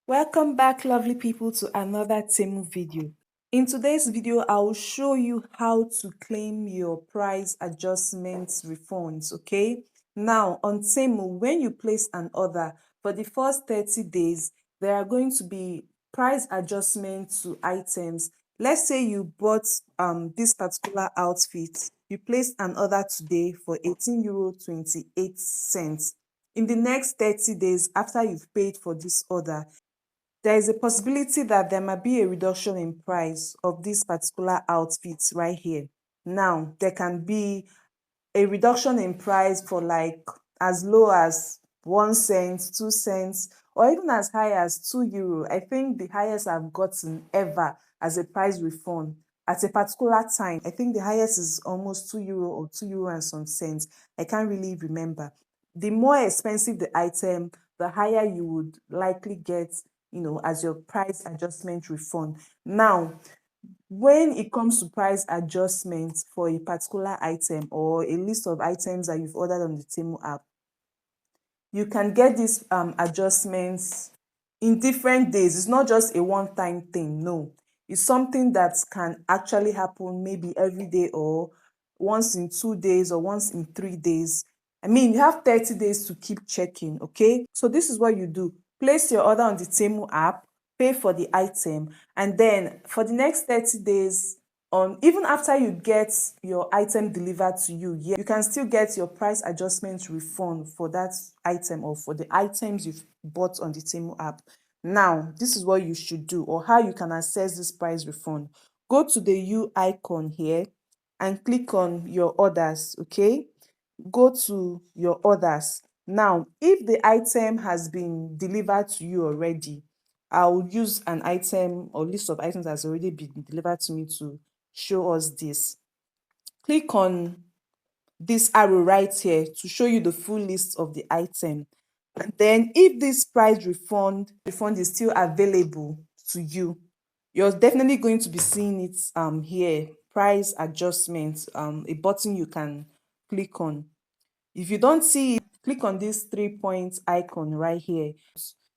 Welcome back, lovely people, to another Temu video. In today's video, I will show you how to claim your price adjustments refunds, okay? Now, on Temu, when you place an order for the first 30 days, there are going to be price adjustments to items. Let's say you bought this particular outfit. You placed an order today for €18.28. In the next 30 days, after you've paid for this order, there is a possibility that there might be a reduction in price of this particular outfit right here. Now, there can be a reduction in price for like as low as 1 cent, 2 cents, or even as high as €2. I think the highest I've gotten ever as a price refund at a particular time, I think the highest is almost €2 or €2 and some cents. I can't really remember. The more expensive the item, the higher you would likely get, as your price adjustment refund. Now, when it comes to price adjustments for a particular item or a list of items that you've ordered on the Temu app, you can get these adjustments in different days. It's not just a one-time thing, no. It's something that can actually happen maybe every day or once in 2 days or once in 3 days. I mean, you have 30 days to keep checking, okay? So this is what you do. Place your order on the Temu app, pay for the item, and then for the next 30 days, even after you get your item delivered to you, you can still get your price adjustment refund for that item or for the items you've bought on the Temu app. Now, this is what you should do, or how you can access this price refund. Go to the U icon here and click on your orders, okay? Go to your orders. Now, if the item has been delivered to you already, I'll use an item or list of items that's already been delivered to me to show us this. Click on this arrow right here to show you the full list of the item. And then if this price refund is still available to you, you're definitely going to be seeing it here, price adjustment, a button you can click on. If you don't see it, click on this 3 point icon right here,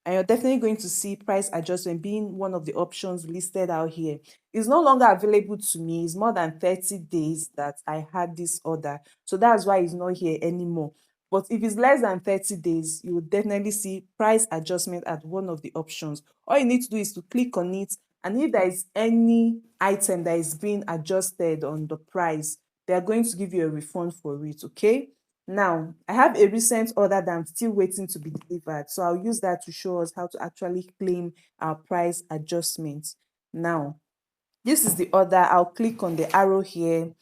and you're definitely going to see price adjustment being one of the options listed out here. It's no longer available to me. It's more than 30 days that I had this order, so that's why it's not here anymore. But if it's less than 30 days, you will definitely see price adjustment at one of the options. All you need to do is to click on it, and if there is any item that is being adjusted on the price, they are going to give you a refund for it, okay? Now, I have a recent order that I'm still waiting to be delivered, so I'll use that to show us how to actually claim our price adjustment. Now, this is the order. I'll click on the arrow here,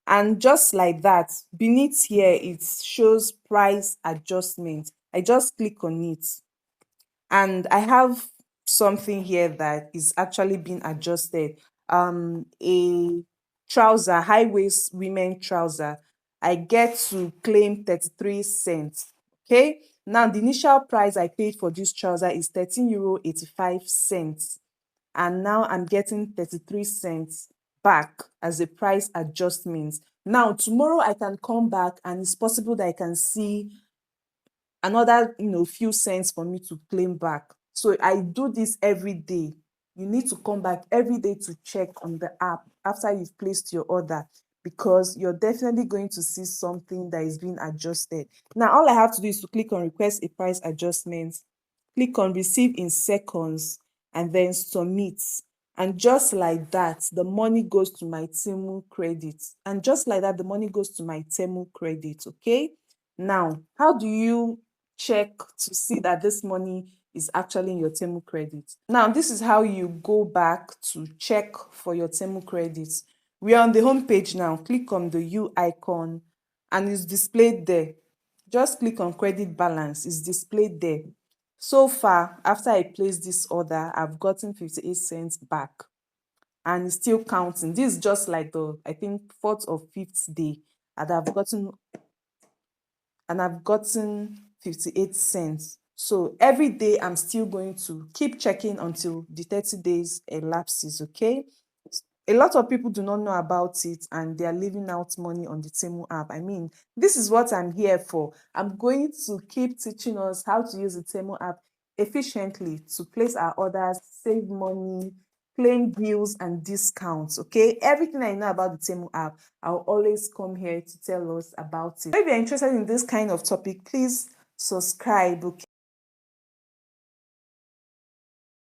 and just like that, beneath here, it shows price adjustment. I just click on it, and I have something here that is actually being adjusted. A trouser, high waist women trouser, I get to claim 33 cents. Okay, now the initial price I paid for this trouser is €13.85, and now I'm getting 33 cents back as a price adjustment. Now tomorrow I can come back, and it's possible that I can see another few cents for me to claim back. So I do this every day. You need to come back every day to check on the app after you've placed your order, because you're definitely going to see something that is being adjusted. Now all I have to do is to click on request a price adjustment, click on receive in seconds, and then submit. And just like that, the money goes to my Temu credit. And just like that, the money goes to my Temu credit, okay? Now, how do you check to see that this money is actually in your Temu credit? Now, this is how you go back to check for your Temu credits. We are on the home page now. Click on the U icon, and it's displayed there. Just click on credit balance. It's displayed there. So far, after I placed this order, I've gotten 58 cents back, and it's still counting. This is just like the, I think, fourth or fifth day, and I've gotten 58 cents. So every day I'm still going to keep checking until the 30 days elapses, okay? A lot of people do not know about it, and they are leaving out money on the Temu app. I mean, this is what I'm here for. I'm going to keep teaching us how to use the Temu app efficiently to place our orders, save money, claim deals and discounts. Okay, everything I know about the Temu app, I'll always come here to tell us about it. If you're interested in this kind of topic, please subscribe. Okay.